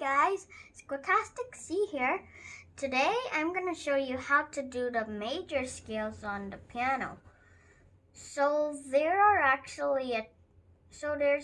guys, SquitasticC here. Today I'm going to show you how to do the major scales on the piano. There's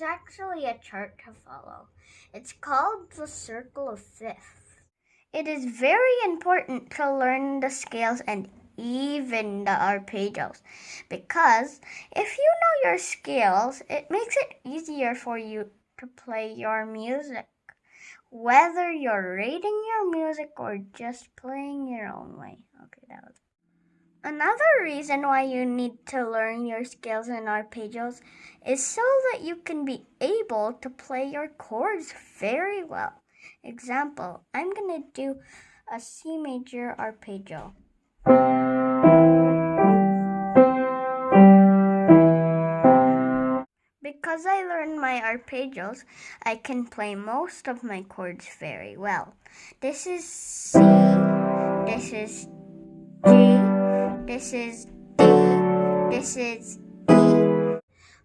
actually a chart to follow. It's called the circle of fifths. It is very important to learn the scales and even the arpeggios, because if you know your scales, it makes it easier for you to play your music, whether you're rating your music or just playing your own way. Another reason why you need to learn your scales and arpeggios is so that you can be able to play your chords very well. Example, I'm going to do a C major arpeggio. Because I learned my arpeggios, I can play most of my chords very well. This is C, this is G, this is D, this is E.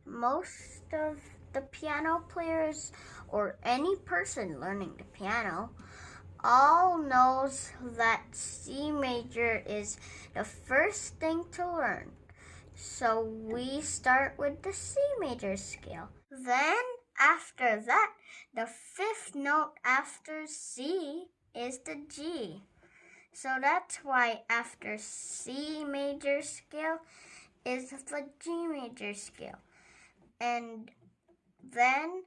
Most of the piano players or any person learning the piano all knows that C major is the first thing to learn. So we start with the C major scale. Then after that, the fifth note after C is the G. So that's why after C major scale is the G major scale. And then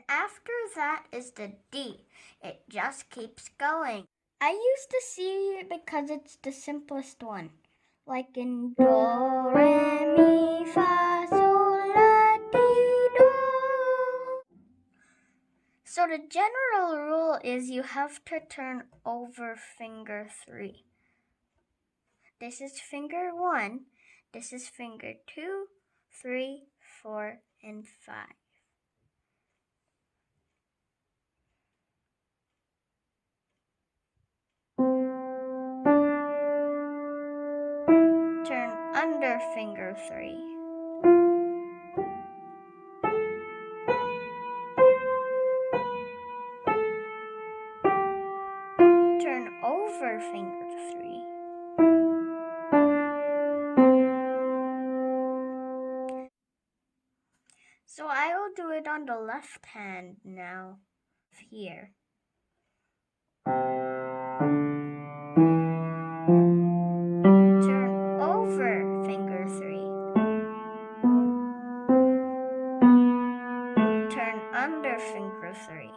after that is the D. It just keeps going. I use the C because it's the simplest one. Like in Do, Re, Mi, Fa, Sol, La, Ti, Do. So the general rule is you have to turn over finger 3. This is finger 1. This is finger 2, 3, 4, and 5. Turn under finger 3. Turn over finger 3. So I will do it on the left hand now, here. Turn over finger 3. Turn under finger 3.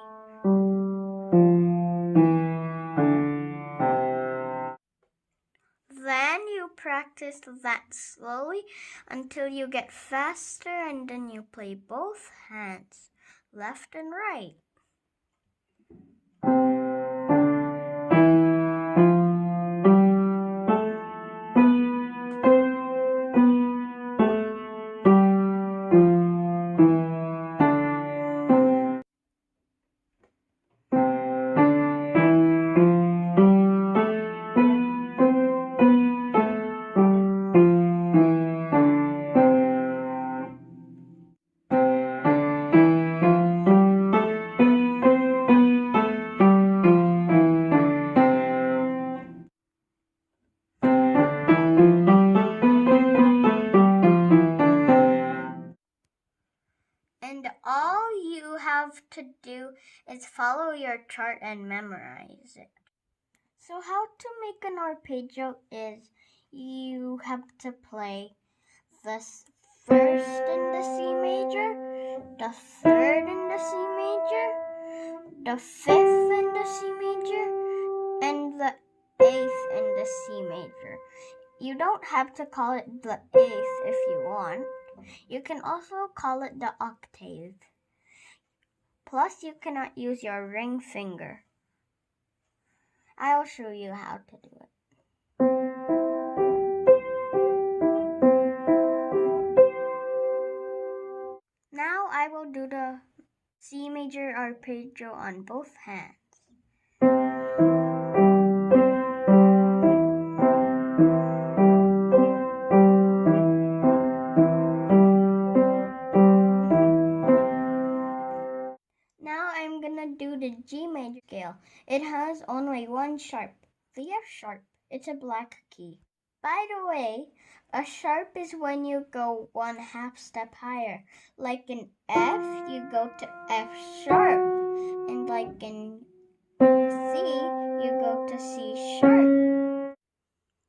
Then you practice that slowly until you get faster, and then you play both hands, left and right. And all you have to do is follow your chart and memorize it. So how to make an arpeggio is you have to play the first in the C major, the third in the C major, the fifth in the C major, and the eighth in the C major. You don't have to call it the eighth if you want. You can also call it the octave. Plus, you cannot use your ring finger. I'll show you how to do it. Now I will do the C major arpeggio on both hands. Now I'm I'm gonna do the G major scale. It has only one sharp, the F sharp. It's a black key. By the way, a sharp is when you go 1/2 step higher. Like in F, you go to F sharp. And like in C, you go to C sharp.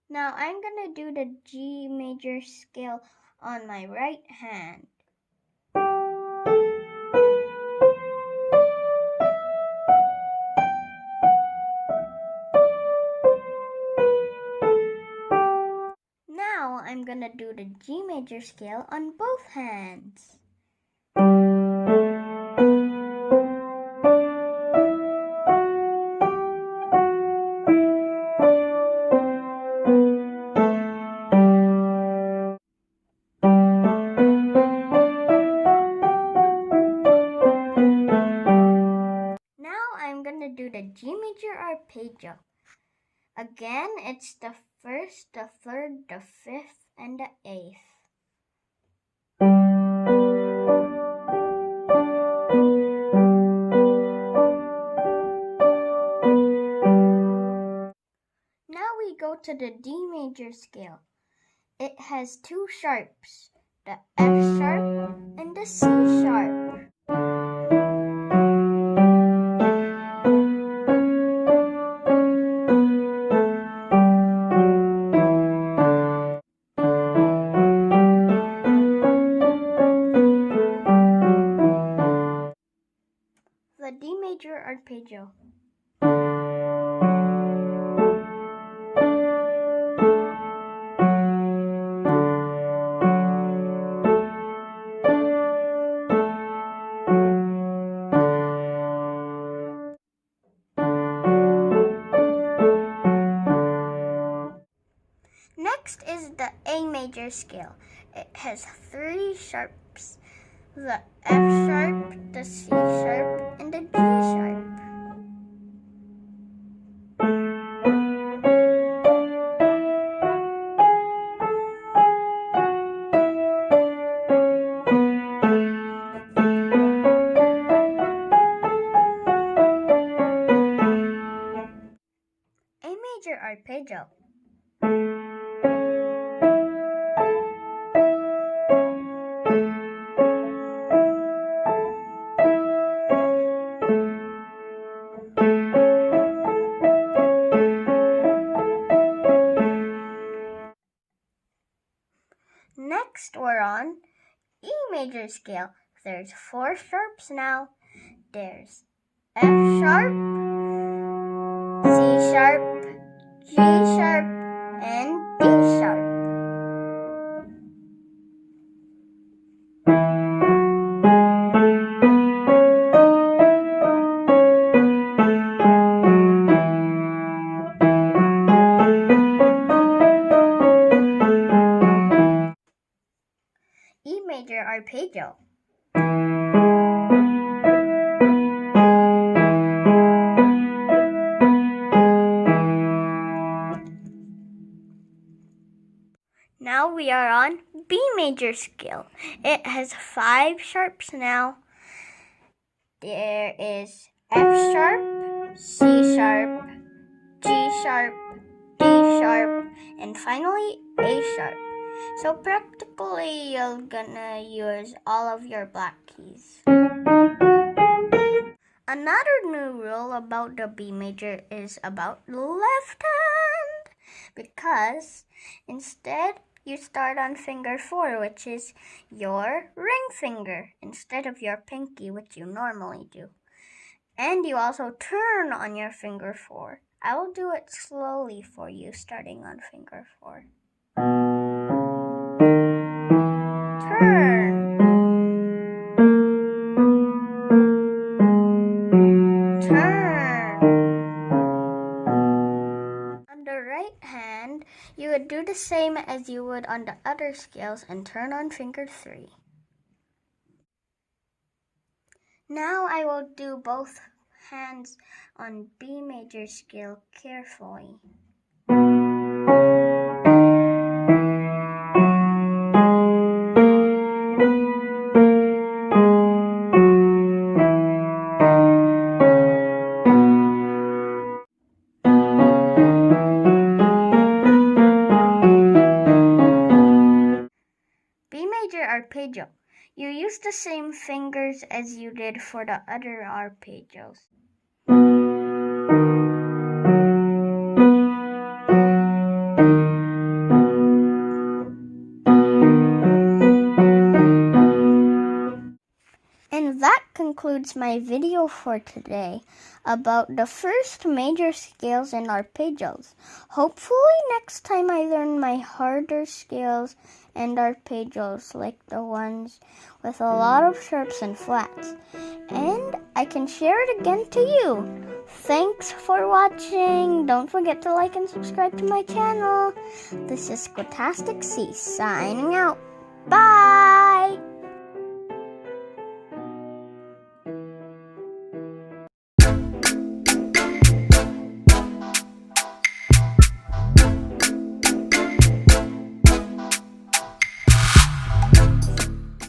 Now I'm gonna do the G major scale on my right hand. Now I'm gonna do the G major scale on both hands. Now I'm gonna do the G major arpeggio. Again, it's the first, the third, the fifth, and the eighth. Now we go to the D major scale. It has two sharps, the F sharp and the C sharp. The D major arpeggio. Next is the A major scale. It has three sharps, the F sharp, the C sharp, and the G sharp. A major arpeggio. Next, we're on E major scale. There's four sharps now. There's F sharp, C sharp, G sharp, and D sharp. E major arpeggio. Now we are on B major scale. It has five sharps now. There is F sharp, C sharp, G sharp, D sharp, and finally A sharp. So practically you're gonna use all of your black keys. Another new rule about the B major is about the left hand, because instead you start on finger 4, which is your ring finger, instead of your pinky, which you normally do. And you also turn on your finger 4. I will do it slowly for you, starting on finger 4. Turn. Turn. On the right hand, you would do the same as you would on the other scales and turn on finger 3. Now I will do both hands on B major scale carefully. arpeggio. You use the same fingers as you did for the other arpeggios. And that concludes my video for today about the first major scales in arpeggios. Hopefully next time I learn my harder scales and arpeggios like the ones with a lot of sharps and flats. And I can share it again to you. Thanks for watching. Don't forget to like and subscribe to my channel. This is SquitasticC signing out. Bye!